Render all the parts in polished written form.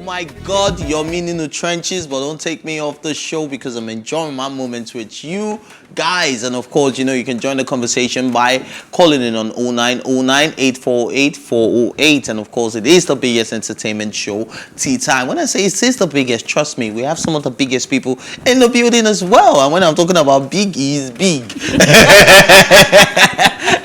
my God, you're meaning the trenches, but don't take me off the show because I'm enjoying my moments with you guys. And of course, you know, you can join the conversation by calling in on 0909-848-408. And of course, it is the biggest entertainment show, Tea Time. When I say it is the biggest, trust me, we have some of the biggest people in the building as well. And when I'm talking about big, he's big.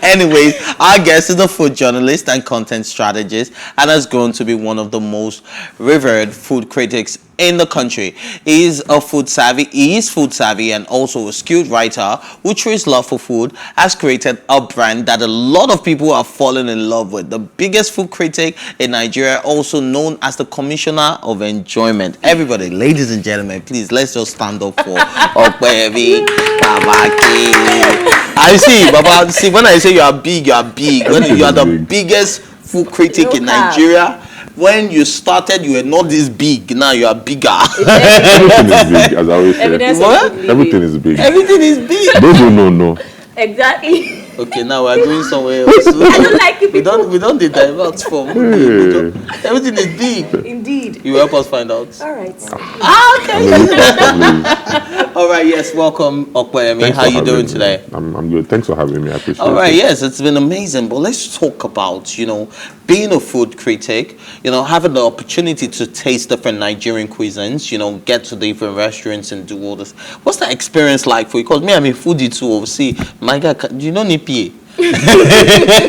Anyways, our guest is a food journalist and content strategist and has grown to be one of the most revered food critics in the country. He is food savvy and also a skilled writer who, through his love for food, has created a brand that a lot of people are falling in love with. The biggest food critic in Nigeria, also known as the commissioner of enjoyment. Everybody, ladies and gentlemen, please, let's just stand up for Opeyemi Famakin. I see, Baba. See, when I say you are big, you are big. When you are the biggest food critic in Nigeria. When you started, you were not this big. Now you are bigger. Everything is big, as I always say. Everything is big. Everything is big. Those who know. Exactly. Okay, now we're going somewhere else. I don't like it. We don't divert from. Hey. Everything is big. Indeed. You help us find out. All right. Okay. All right. Yes. Welcome, Opeyemi. How you doing today? I'm good. Thanks for having me. I appreciate it. All right. Yes, it's been amazing. But let's talk about, you know, being a food critic. You know, having the opportunity to taste different Nigerian cuisines. You know, get to different restaurants and do all this. What's that experience like for you? Because me, I'm a foodie too. See, my God, do you know PA? I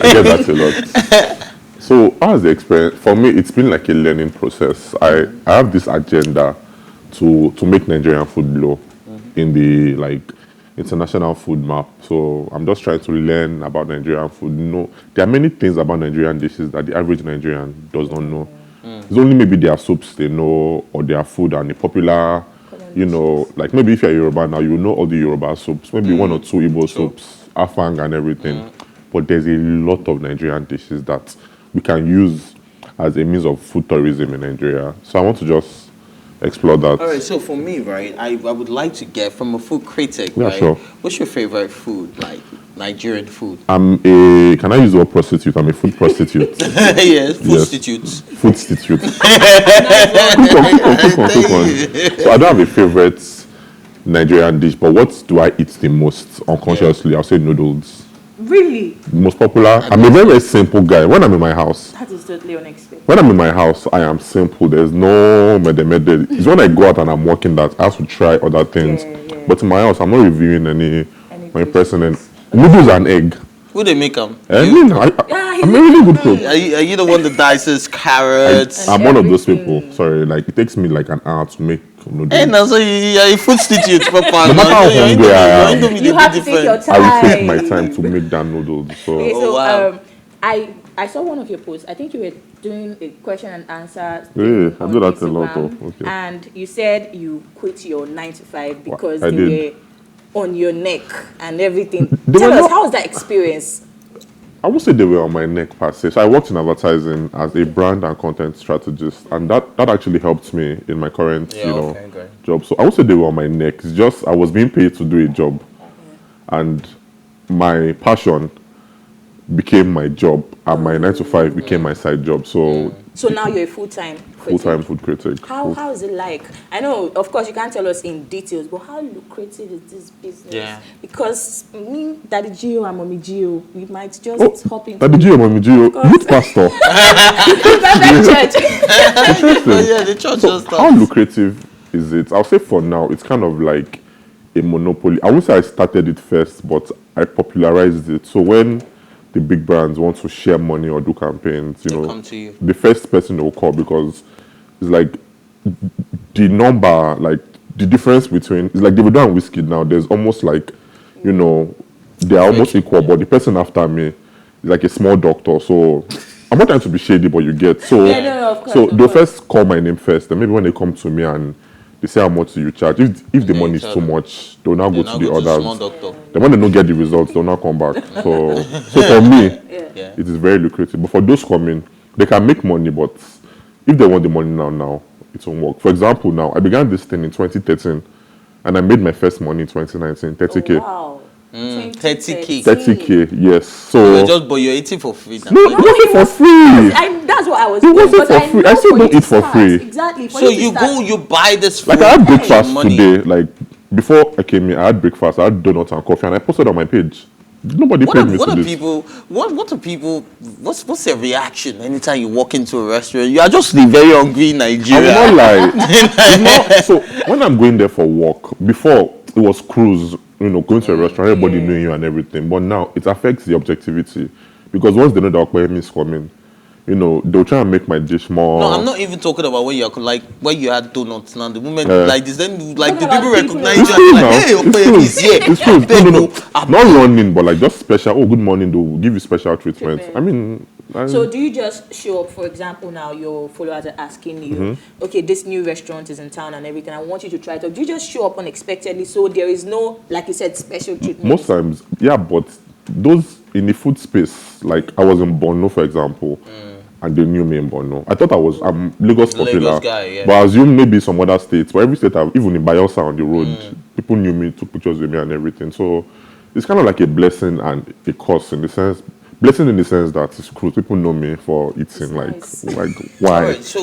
get that a lot. So, how's the experience? For me, it's been like a learning process. I have this agenda to make Nigerian food low in the international food map. So I'm just trying to learn about Nigerian food. No, there are many things about Nigerian dishes that the average Nigerian does not know. It's only maybe their soups they know, or their food and the popular, you know, like maybe if you're Yoruba now, you know all the Yoruba soups, maybe one or two Igbo soups, afang and everything. But there's a lot of Nigerian dishes that we can use as a means of food tourism in Nigeria. So I want to just explore that. All right, so for me, right, I would like to get from a food critic, Yeah, right? sure. What's your favorite food, like Nigerian food? Can I use the word prostitute? I'm a food prostitute. Yes, food institute. Food institute. Quick one. So I don't have a favorite Nigerian dish, but what do I eat the most unconsciously? I'll say noodles. Really? Most popular. I'm a very, very simple guy. When I'm in my house. That is totally unexpected. When I'm in my house, I am simple. There's no mede. It's when I go out and I'm working that I have to try other things. Yeah. But in my house, I'm not reviewing my person. Noodles and egg. Who they make them? I'm a really good cook. Are you the one that dices carrots? I'm one of those people. Sorry, like it takes me like an hour to make noodles. And also you're a food institute, Papa. No matter how hungry I am, You have to take your time. I will take my time to make that noodles. So, Okay, so wow. I saw one of your posts. I think you were doing a question and answer. Yeah, I on do that a lot. Instagram, Okay. And you said you quit your 9 to 5 because I they did. were on your neck and everything. They Tell were us, not- how was that experience? I would say they were on my neck per se. So I worked in advertising as a brand and content strategist, and that actually helped me in my current job. So I would say they were on my neck. It's just I was being paid to do a job, and my passion became my job, and my 9 to 5 became my side job. So now you're a full-time food critic. How is it like? I know, of course, you can't tell us in details, but how lucrative is this business? Yeah. Because me, Daddy Gio and Mommy Gio, we might just hop into Daddy Gio, Mommy Gio, youth pastor. church. Interesting. Yeah, the church So just how lucrative is it? I'll say for now, it's kind of like a monopoly. I won't say I started it first, but I popularized it. So when the big brands want to share money or do campaigns, They come to you. the first person they will call, because it's like the number, like the difference between, it's like Davido and Whiskey now, there's almost like, they are almost equal, but the person after me is like a small doctor. So I'm not trying to be shady, but you get. So, of course, so of they'll course. first call my name first, and maybe when they come to me and they say how much do you charge, if the money is too much, they'll now go to the others. Small doctor. Then when they don't get the results, they'll not come back. So for me, it is very lucrative. But for those coming, they can make money, but if they want the money now, it won't work. For example, now, I began this thing in 2013, and I made my first money in 2019, 30K. Oh, wow. 30K. 30K, yes. So But you're eating for free now. no, for free. That's that's what I was It doing. wasn't But for free. I still don't eat for free. Exactly. For So you to you start- go, you buy this food. Like I had pay breakfast money. today. Like before I came here, I had breakfast. I had donuts and coffee, and I posted on my page. Nobody What paid are, me what to are this. people? What are people? What's their reaction anytime you walk into a restaurant? You are just a very hungry I Nigerian. will not lie. It's not, so when I'm going there for work, before it was cruise, going to a restaurant, everybody knowing you and everything. But now it affects the objectivity because once they know that Opeyemi is coming, they'll try and make my dish more. No, I'm not even talking about when you're like when you had donuts now. The moment Yeah. like this, then like the Talking people about people recognize in you It's and true be now. like, hey, Opeyemi is here. It's true. No. I'm- Not running, but like just special. Oh, good morning. They'll give you special treatment. I mean, So do you just show up, for example, now your followers are asking you, Mm-hmm. okay, this new restaurant is in town and everything, I want you to try it. Or do you just show up unexpectedly so there is no, like you said, special treatment? most times, yeah, but those in the food space, like I was in Borno, for example, and they knew me in Borno. I thought I'm Lagos popular, guy, yeah. but I assume maybe some other states. But every state, even in Bayelsa on the road, people knew me, took pictures with me and everything. So it's kind of like a blessing and a curse in the sense. Blessing in the sense that it's cruise. People know me for eating. Nice. Like why? Alright, so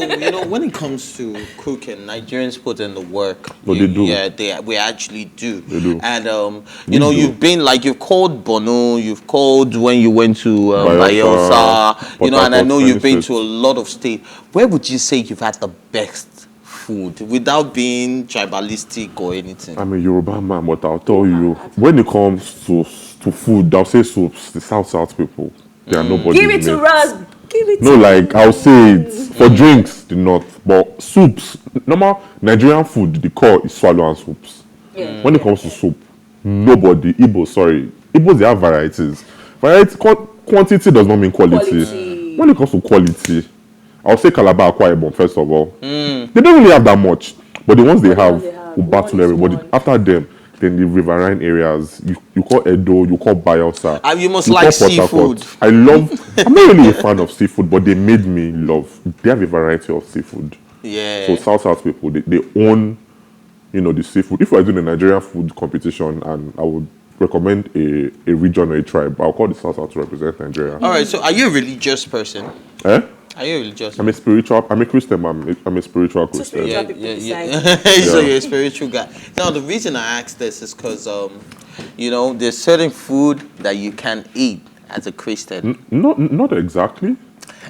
when it comes to cooking, Nigerians put in the work. No, they do. Yeah, we actually do. They do. And We do. you've been like you've called Bono, you've called when you went to Bayelsa, Bayelsa, Port and I Harcourt, know many you've been states. to a lot of states. Where would you say you've had the best food without being tribalistic or anything? I'm a Yoruba man, but I'll tell you, when it comes to food, I'll say soups. The South people, they are nobody. Give it to us. Give it No, to like I'll say it for drinks, the North, but soups. Normal Nigerian food, the core is swallow and soups. Yeah. When it comes to soup, nobody. Igbos, they have varieties. Quantity does not mean quality. Quality. When it comes to quality, I'll say Calabar, Akwa Ibom first of all. They don't really have that much, but the ones they have will battle one is everybody. one. After them, then the riverine areas, you call Edo, you call Bayelsa. And you must you like call Port Harcourt. seafood. I love. I'm not really a fan of seafood, but they made me love. They have a variety of seafood. Yeah. So South people, they own, the seafood. If we're doing a Nigerian food competition, and I would recommend a region or a tribe, I'll call the South to represent Nigeria. Alright, so are you a religious person? Eh? Are you a religious? I'm a Christian, man. I'm a spiritual Christian. spiritual. Yeah, people yeah, decide. yeah. So Yeah. you're a spiritual guy. Now the reason I ask this is because there's certain food that you can eat as a Christian. Not exactly.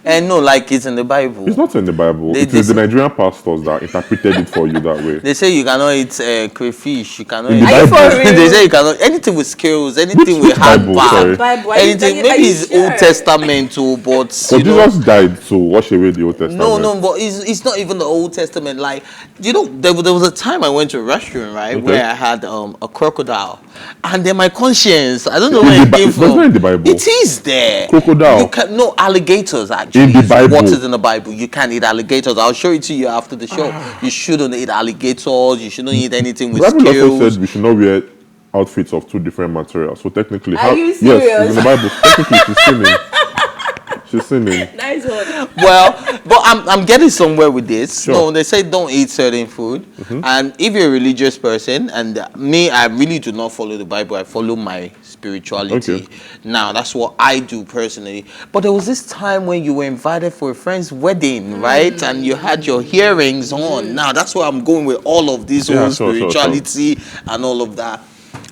And no, like it's in the Bible. It's not in the Bible. They- It they is the say- Nigerian pastors that interpreted it for you that way. They say you cannot eat crayfish. You cannot In eat. the Are you Bible. for real? They say you cannot anything with scales, anything Which with hard Bible? bark, Sorry. Bible, are you- anything. are Maybe you it's sure? Old Testament too, but But you know. Jesus died to wash away the Old Testament. No, but it's not even the Old Testament. Like, there was a time I went to a restaurant, right, Okay. where I had a crocodile. And then my conscience, I don't know In where the it Bi- came that's from. not in the Bible. It is there. Crocodile. You can, no, alligators actually. In the is Bible. What is in the Bible? You can't eat alligators. I'll show it to you after the show. You shouldn't eat alligators. You shouldn't eat anything The with Bible also scales. said we should not wear outfits of two different materials. So technically, Are you yes, serious? it's in the Bible. Technically, she's sinning. She's sinning. Nice one. Well, but I'm getting somewhere with this. Sure. No, they say don't eat certain food. And if you're a religious person, and me, I really do not follow the Bible. I follow my spirituality. Okay. Now, that's what I do personally. But there was this time when you were invited for a friend's wedding, right? And you had your hearings on. Now, that's where I'm going with all of this Yeah, whole sure. spirituality and all of that.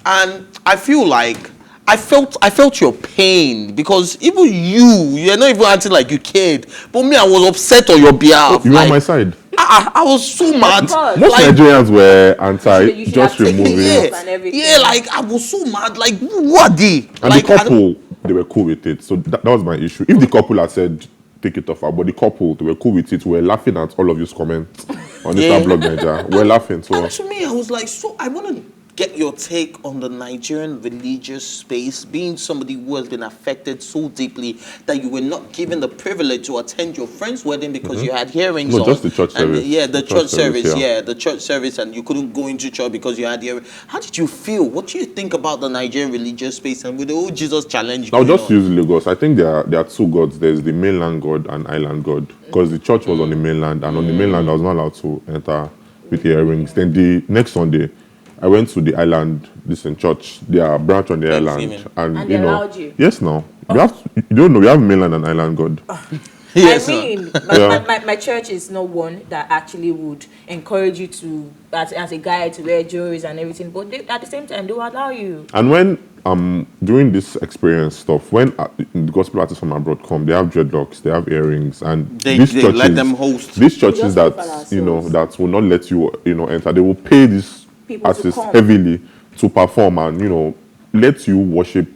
And I feel like I felt your pain because even you're not even acting like you cared. But me, I was upset on your behalf. You were on Like, my side. I was so mad. course. Most Like, Nigerians were anti You should just have taken removing. it. yeah, and everything. yeah, like I was so mad. Like, what are they? And Like, the I don't- couple, they were cool with it. So that was my issue. If the couple had said, take it off, but the couple, they were cool with it. We were laughing at all of your comments on Yeah. Insta blog Nigeria. We're laughing. So And to me, I was like, so I want to get your take on the Nigerian religious space, being somebody who has been affected so deeply that you were not given the privilege to attend your friend's wedding because you had hearings No, on. just the church and, service. Yeah, the The church church service, service, yeah. yeah, the church service, and you couldn't go into church because you had hearing. How did you feel? What do you think about the Nigerian religious space and with the whole Jesus challenge I'll going just on? use Lagos. I think there are two gods. There's the mainland god and island god. Because the church was on the mainland, and on the mainland I was not allowed to enter with earrings. Then the next Sunday, I went to the island, church. They are branch on the island, Thanksgiving. and And you they know, allowed you? yes, now you don't know we have mainland and island god. Yes, I mean, my church is not one that actually would encourage you to, as a guy, to wear jewelries and everything. But at the same time, they will allow you. And when doing this experience stuff, when the gospel artists from abroad come, they have dreadlocks, they have earrings, and They these churches, let them host. these churches just that pay for you know ourselves. that will not let you enter, they will pay these People to artists come. heavily to perform and let you worship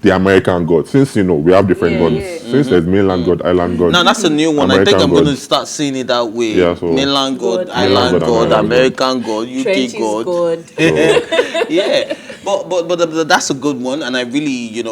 the American God. Since we have different Yeah, gods. yeah. Since there's mainland God, island God. Now that's a new one. I American think I'm God. going to start seeing it that way. Yeah, so- Mainland God, God, Island Mainland God, God, American American God, UK Trenches God. God. Yeah, but that's a good one, and I really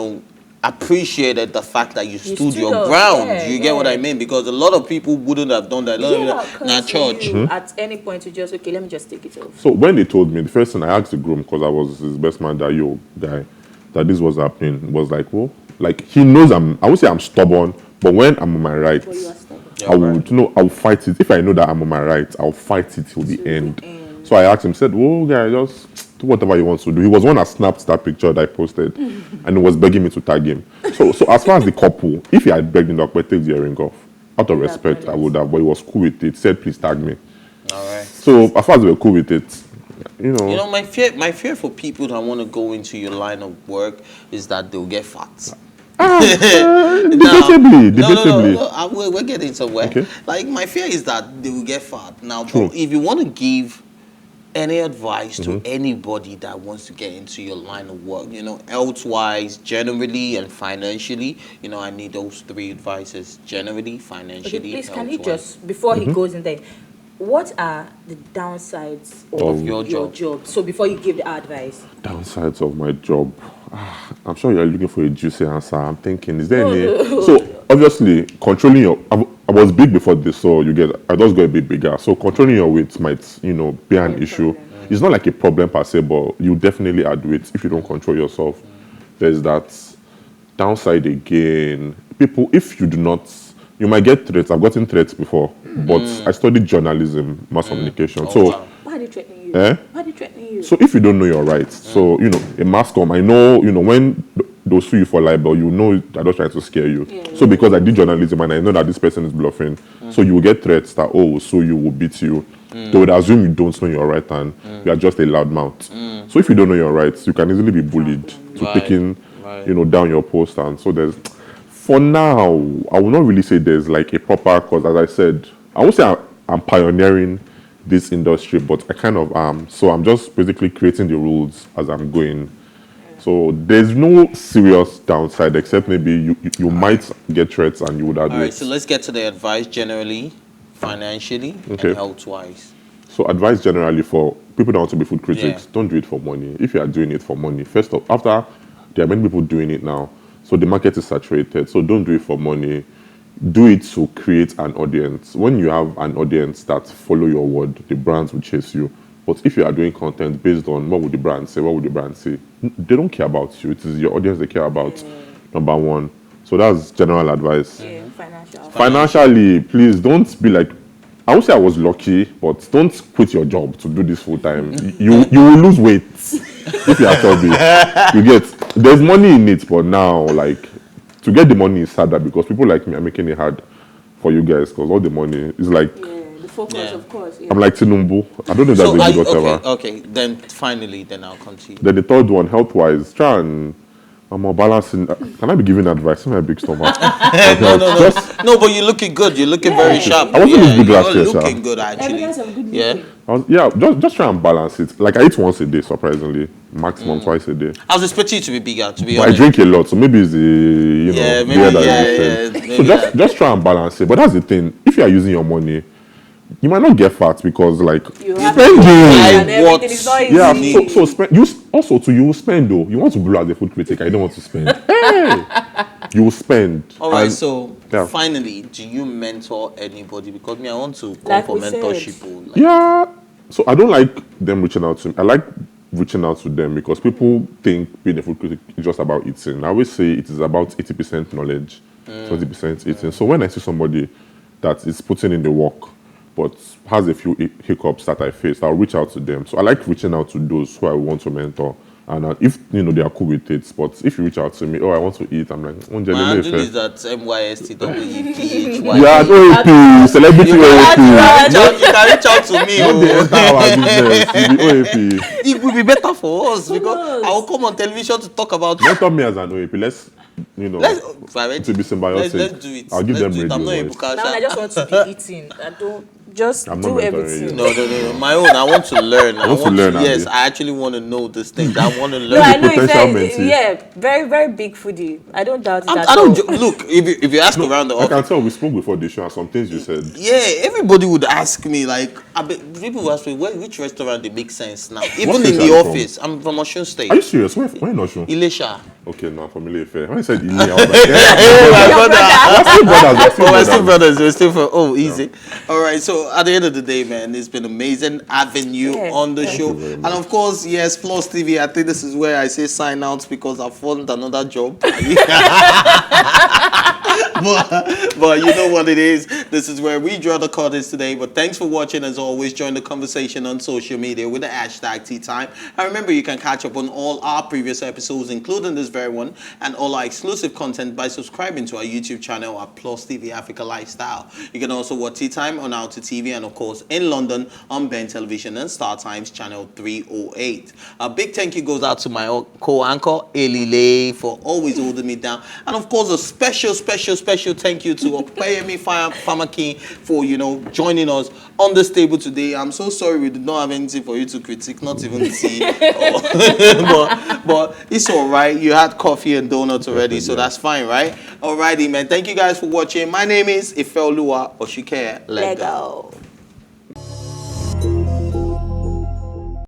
appreciated the fact that you stood your up, ground. yeah, You get what I mean? Because a lot of people wouldn't have done that. A lot of Yeah, people, nah, because church. you at any point you just let me just take it off. So when they told me, the first thing I asked the groom, because I was his best man, that guy, that this was happening, was like, well, like he knows I would say I'm stubborn, but when I'm on my rights, But you are stubborn. Yeah, I would, I'll fight it. If I know that I'm on my rights, I'll fight it till the end. So I asked him, said, "Oh, guy, just do whatever he wants to do." He was one that snapped that picture that I posted, and he was begging me to tag him. So as far as the couple, if he had begged him, like, take the earring off, out of respect, I would have. But he was cool with it. Said, "Please tag me." All right. So as far as they were cool with it, My fear for people that want to go into your line of work is that they'll get fat. debatably. We're getting somewhere. Okay. Like my fear is that they will get fat. Now, True. but if you want to give any advice to anybody that wants to get into your line of work, health-wise, generally, and financially, I need those three advices: generally, financially, Okay, please, can you health-wise. just, before he goes in there, what are the downsides of your your job? So before you give the advice. Downsides of my job. I'm sure you're looking for a juicy answer. I'm thinking, is there any? So obviously, controlling your. I was big before this, so I just got a bit bigger. So controlling your weight might, be an issue. It's not like a problem per se, but you definitely add weight if you don't control yourself. There's that downside again. People, if you do not, you might get threats. I've gotten threats before, but I studied journalism, mass communication. Oh, so. wow. Why are they threatening you? Eh? Why are they threatening you? So if you don't know your rights, so a mass com, I know, when they'll sue you for libel, they're not trying to scare you. So because I did journalism and I know that this person is bluffing, so you will get threats that we'll sue you, we'll beat you. They would assume you don't know your right and you are just a loud mouth. So if you don't know your rights, you can easily be bullied to Right. taking, down your post. And so for now, I will not really say there's like a proper, because as I said, I would say I'm pioneering this industry, but I kind of am. So I'm just basically creating the rules as I'm going. So there's no serious downside, except maybe you might get threats and you would have All right, it. so let's get to the advice generally, financially, Okay. and health-wise. So advice generally for people that want to be food critics, Yeah. don't do it for money. If you are doing it for money, first off, after there are many people doing it now, so the market is saturated. So don't do it for money. Do it to create an audience. When you have an audience that follow your word, the brands will chase you. But if you are doing content based on what would the brand say, what would the brand say, they don't care about you. It is your audience they care about, number one. So that's general advice. Yeah, financial. Financially, please don't be like, I would say I was lucky, but don't quit your job to do this full time. You will lose weight if you are chubby. You get, there's money in it, but now, like, to get the money is harder because people like me are making it hard for you guys because all the money is like, The focus, Yeah. of course. Yeah. I'm like Tinumbu. I don't know if So, that's a good whatever. okay, then finally, then I'll continue. Then the third one, health-wise, try and I'm more balancing. Can I be giving advice? I'm a big stomach. No, but you're looking good. You're looking very sharp. I wasn't this big last year, You're sir. looking good, actually. Evidence of good Yeah. looking. Just try and balance it. Like I eat once a day, surprisingly, maximum twice a day. I was expecting you to be bigger, to be But I honest. drink a lot, so maybe it's the Yeah, maybe, beer that yeah, is yeah, different. maybe So that. just try and balance it. But that's the thing. If you are using your money, you might not get fat because like You have spend to it. and everything what is not easy. Yeah, so spend. You will spend though. You want to blow as a food critic. I don't want to spend. Hey, you will spend. All right, And- so yeah. finally, do you mentor anybody? Because me, I want to come Like for we said. mentorship. Like, Yeah. So I don't like them reaching out to me. I like reaching out to them because people think being a food critic is just about eating. I always say it is about 80% knowledge, 20% eating. So when I see somebody that is putting in the work but has a few hiccups that I faced, I'll reach out to them. So I like reaching out to those who I want to mentor And if they are cool with it, but if you reach out to me, I want to eat, I'm like, My handle is at MYSTWEPHY. yeah, OAP, celebrity You OAP. can reach out to me. Not the entire our business, it be OAP. It would be better for us because I will come on television to talk about. Don't tell me as an OAP. Let's to be symbiotic. Let's do it. I'll give them do it. I'm not a radio voice. Bukasha. Now I just want to be eating. I don't just I'm not do mentoring everything. you. No. My own. I want to learn. I want to learn, Yes, Abi. I actually want to know these things. I want to learn. No, I know potential it's mentee. very, very big foodie. I don't doubt it at I don't all. look. If you ask around the I office, can tell we spoke before the show and some things you said. yeah, everybody would ask me like, people would ask me which restaurant they make sense now. Even What in state the are you office, I'm from Osun State. Are you serious? Why not sure? Ilesha. Okay, no, I'm familiar with When you said Ile, I was like, My brother. we're still We're brothers. still brothers. We're still for easy. All right. So at the end of the day, man, it's been amazing having you Yeah, on the thank show, you very and much. of course, yes, Plus TV. I think this is where I say sign out because I found another job. But you know what it is. This is where we draw the curtains today. But thanks for watching. As always, join the conversation on social media with the hashtag TEATIME. And remember, you can catch up on all our previous episodes, including this very one, and all our exclusive content by subscribing to our YouTube channel at PlusTvAfrica Lifestyle. You can also watch TEATIME on Out to TV and, of course, in London on Ben Television and Star Times channel 308. A big thank you goes out to my co-anchor, Elile, for always holding me down. And, of course, a special thank you to Opeyemi Famakin for, joining us on this table today. I'm so sorry we did not have anything for you to critique, not even tea. but it's all right. You had coffee and donuts already, so that's fine, right? Alrighty, man. Thank you guys for watching. My name is Ifeoluwa Oshike Lego.